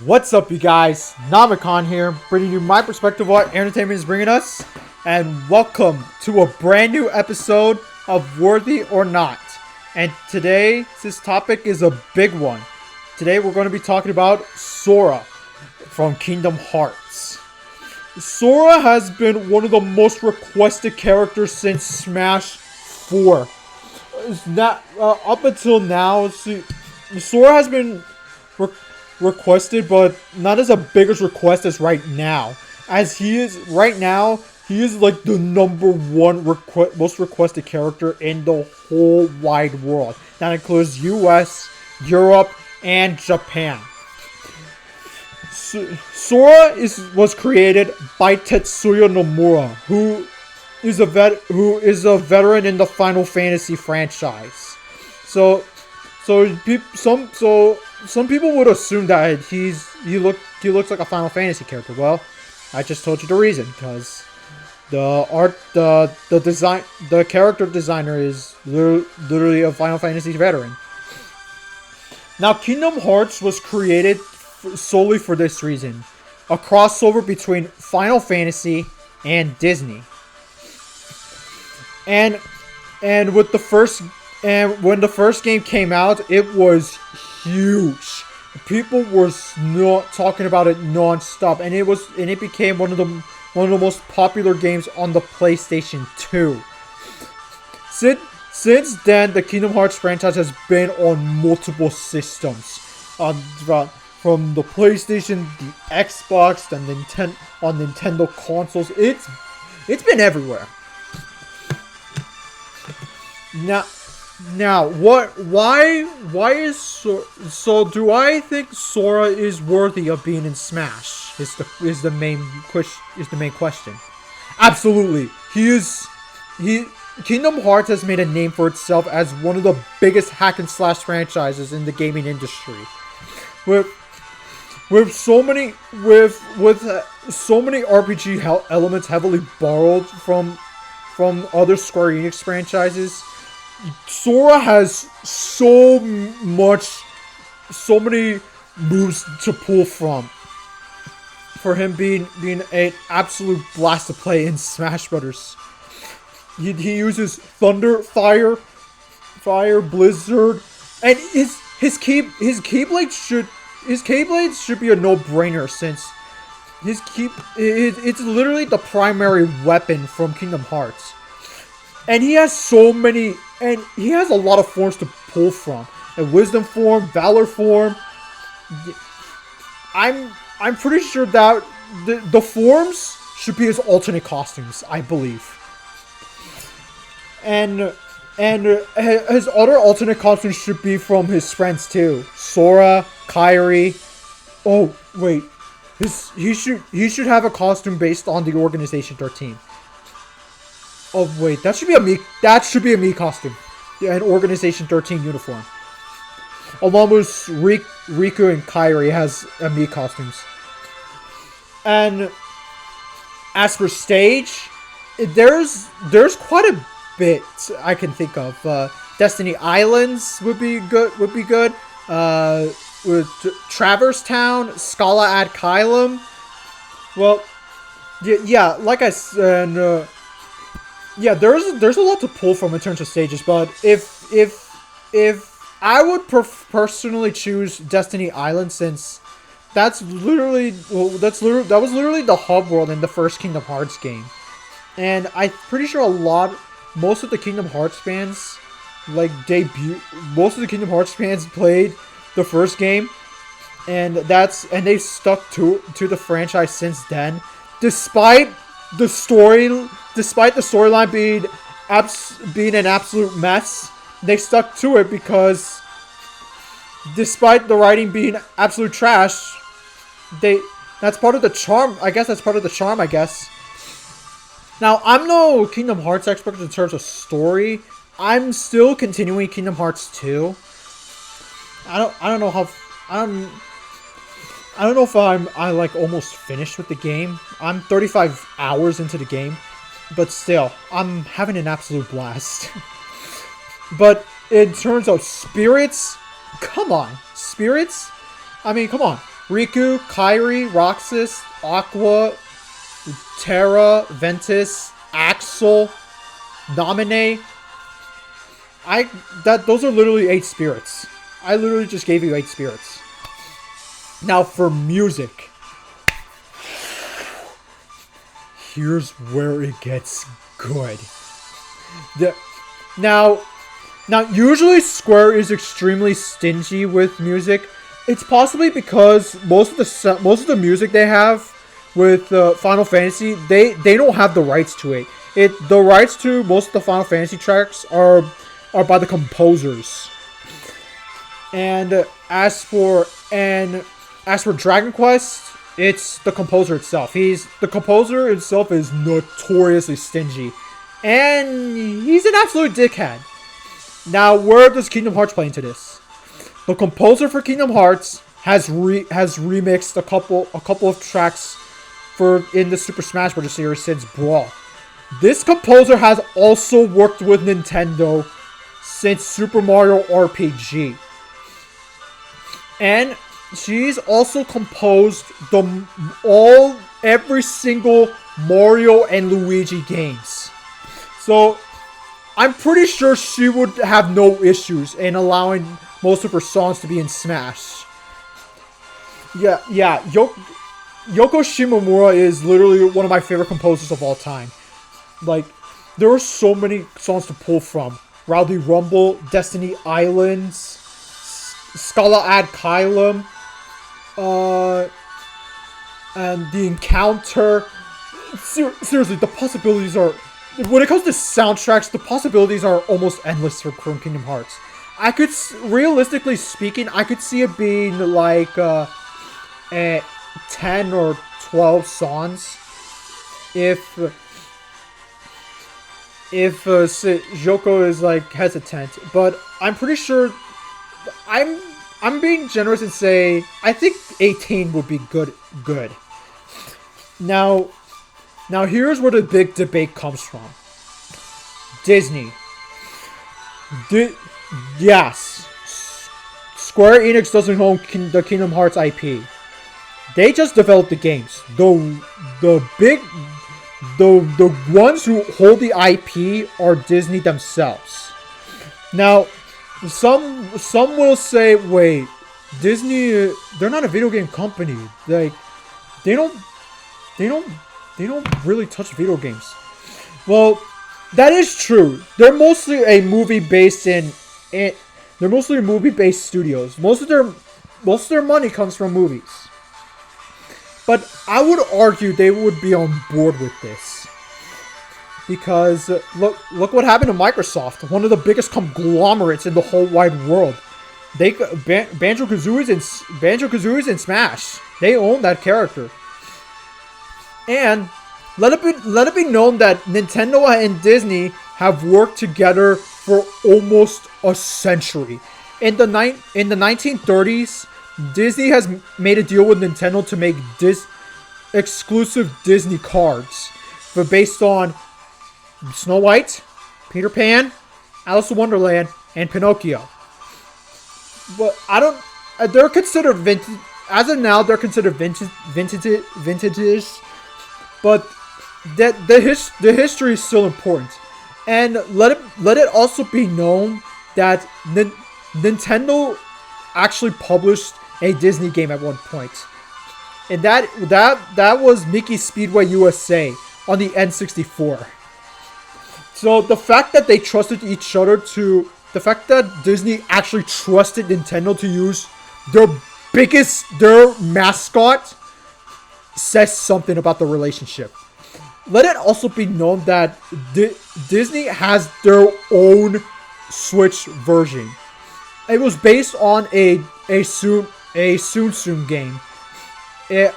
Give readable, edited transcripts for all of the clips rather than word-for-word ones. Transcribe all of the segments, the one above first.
What's up, you guys? Namicon here, bringing you my perspective of what entertainment is bringing us, and welcome to a brand new episode of Worthy or Not. And today, this topic is a big one. Today, we're going to be talking about Sora from Kingdom Hearts. Sora has been one of the most requested characters since Smash 4. Up until now, Sora has been requested, but not as a big as request as right now. As he is right now, he is like the number one most requested character in the whole wide world. That includes US, Europe, and Japan. Sora was created by Tetsuya Nomura, who is a veteran in the Final Fantasy franchise. Some people would assume that he looks like a Final Fantasy character. Well, I just told you the reason, because the character designer is literally a Final Fantasy veteran. Now, Kingdom Hearts was created solely for this reason, a crossover between Final Fantasy and Disney. And when the first game came out, it was huge. People were not talking about it non-stop, and it became one of the most popular games on the PlayStation 2. Since then, the Kingdom Hearts franchise has been on multiple systems, from the PlayStation, the Xbox, on Nintendo consoles. It's been everywhere. Now, why is so do I think Sora is worthy of being in Smash? Is the main question. Absolutely. Kingdom Hearts has made a name for itself as one of the biggest hack and slash franchises in the gaming industry. With so many RPG elements heavily borrowed from other Square Enix franchises, Sora has so many moves to pull from. For him being an absolute blast to play in Smash Brothers. He uses Thunder, Fire, Blizzard, and his Keyblade should be a no-brainer, since it's literally the primary weapon from Kingdom Hearts. And he has a lot of forms to pull from. A Wisdom form, Valor form. I'm pretty sure that the forms should be his alternate costumes, I believe. And his other alternate costumes should be from his friends too. Sora, Kairi. Oh wait, he should have a costume based on the Organization 13. Oh wait, that should be a me costume. Yeah, an Organization 13 uniform. Along with Riku and Kairi has me costumes. And as for stage, there's quite a bit I can think of. Destiny Islands would be good. With Traverse Town, Scala ad Kylum. Well, yeah, like I said. Yeah, there's a lot to pull from in terms of stages, but if I would personally choose Destiny Island, since that was literally the hub world in the first Kingdom Hearts game, and I'm pretty sure most of the Kingdom Hearts fans played the first game, and they've stuck to the franchise since then, despite the storyline being an absolute mess. They stuck to it because, despite the writing being absolute trash, that's part of the charm. I guess. Now, I'm no Kingdom Hearts expert in terms of story. I'm still continuing Kingdom Hearts 2. I don't know if I almost finished with the game. I'm 35 hours into the game, but still, I'm having an absolute blast. But in terms of spirits, come on, spirits. I mean, come on. Riku, Kairi, Roxas, Aqua, Terra, Ventus, Axel, Naminé. Those are literally 8 spirits. I literally just gave you 8 spirits. Now for music. Here's where it gets good. Now, usually Square is extremely stingy with music. It's possibly because most of the music they have with Final Fantasy, they don't have the rights to it. The rights to most of the Final Fantasy tracks are by the composers. And as for Dragon Quest, it's the composer itself. The composer himself is notoriously stingy, and he's an absolute dickhead. Now, where does Kingdom Hearts play into this? The composer for Kingdom Hearts has remixed a couple of tracks in the Super Smash Bros. Series since Brawl. This composer has also worked with Nintendo since Super Mario RPG. And she's also composed every single Mario and Luigi games. So I'm pretty sure she would have no issues in allowing most of her songs to be in Smash. Yeah. Yoko Shimomura is literally one of my favorite composers of all time. Like, there are so many songs to pull from. Rowdy Rumble, Destiny Islands, Scala ad Kylum, and The Encounter. Seriously, the possibilities are... When it comes to soundtracks, the possibilities are almost endless for Kingdom Hearts. Realistically speaking, I could see it being like 10 or 12 songs if Joko is like hesitant. But I'm pretty sure I'm being generous and say I think 18 would be good. Now here's where the big debate comes from. Disney. Yes. Square Enix doesn't own the Kingdom Hearts IP. They just developed the games. The ones who hold the IP are Disney themselves. Now, some will say, wait, Disney, they're not a video game company. Like, they don't really touch video games. Well, that is true. They're mostly a movie-based studios. Most of their money comes from movies. But I would argue they would be on board with this. Because look what happened to Microsoft, one of the biggest conglomerates in the whole wide world. Banjo-Kazooie's in Smash. They own that character. And let it be known that Nintendo and Disney have worked together for almost a century. In the 1930s, Disney has made a deal with Nintendo to make exclusive Disney cards, but based on Snow White, Peter Pan, Alice in Wonderland, and Pinocchio. But they're considered vintage. As of now, they're considered vintages. But the history is still important, and let it also be known that Nintendo actually published a Disney game at one point, and that was Mickey Speedway USA on the N64. So the fact that they trusted each other the fact that Disney actually trusted Nintendo to use their mascot says something about the relationship. Let it also be known that Disney has their own Switch version. It was based on a Tsum Tsum game.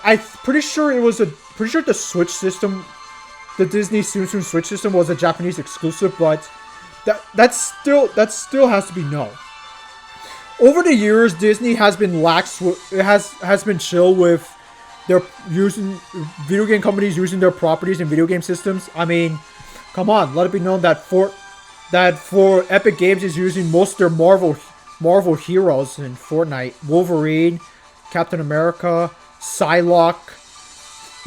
I'm pretty sure the Switch system, the Disney Tsum Tsum Switch system, was a Japanese exclusive, but that still has to be known. Over the years, Disney has been has been chill with their video game companies using their properties and video game systems. I mean, come on, let it be known that for Epic Games is using most of their Marvel heroes in Fortnite. Wolverine, Captain America, Psylocke.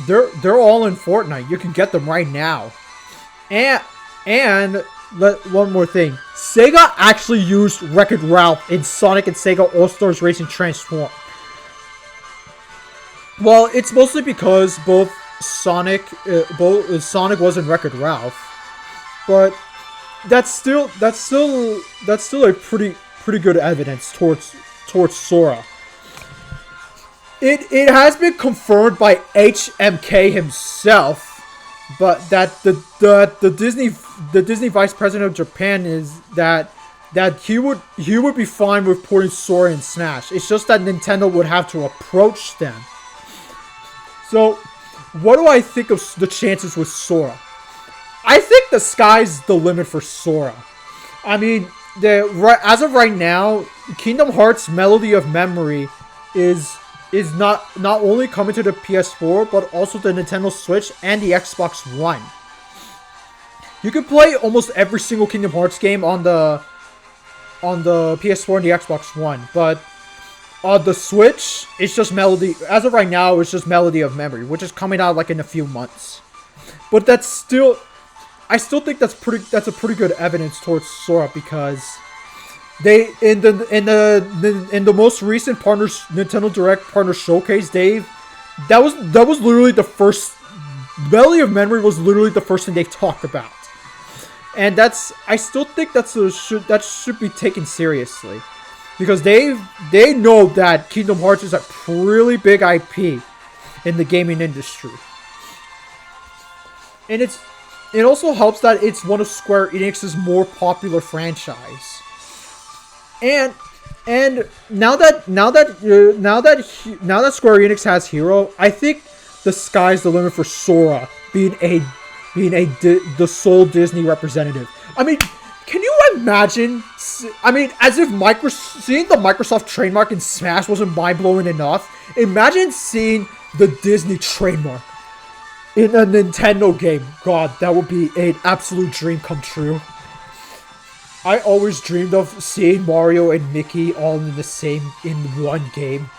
They're all in Fortnite. You can get them right now. And one more thing. Sega actually used Wreck-It Ralph in Sonic and Sega All-Stars Racing Transform. Well, it's mostly because both Sonic was in Wreck-It Ralph, but that's still a pretty good evidence towards Sora. It has been confirmed by HMK himself, but that the Disney Vice President of Japan is that he would be fine with putting Sora in Smash. It's just that Nintendo would have to approach them. So, what do I think of the chances with Sora? I think the sky's the limit for Sora. I mean, as of right now, Kingdom Hearts Melody of Memory is not only coming to the PS4, but also the Nintendo Switch and the Xbox One. You can play almost every single Kingdom Hearts game on the PS4 and the Xbox One, but on the Switch, it's just Melody. As of right now, it's just Melody of Memory, which is coming out like in a few months. But I still think that's a pretty good evidence towards Sora, because they in the most recent Nintendo Direct Partner Showcase, that was literally the first. Melody of Memory was literally the first thing they talked about, and I still think that should be taken seriously, because they know that Kingdom Hearts is a really big IP in the gaming industry, and it also helps that it's one of Square Enix's more popular franchise. And now that Square Enix has Hero, I think the sky's the limit for Sora being the sole Disney representative. I mean, can you imagine? I mean, as if seeing the Microsoft trademark in Smash wasn't mind-blowing enough, imagine seeing the Disney trademark in a Nintendo game. God, that would be an absolute dream come true. I always dreamed of seeing Mario and Mickey all in one game.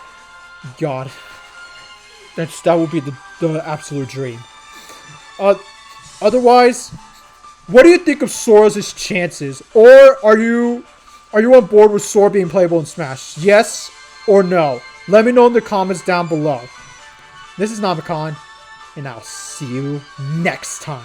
God, that would be the absolute dream. Otherwise, what do you think of Sora's chances? Or are you on board with Sora being playable in Smash? Yes or no? Let me know in the comments down below. This is Namicon, and I'll see you next time.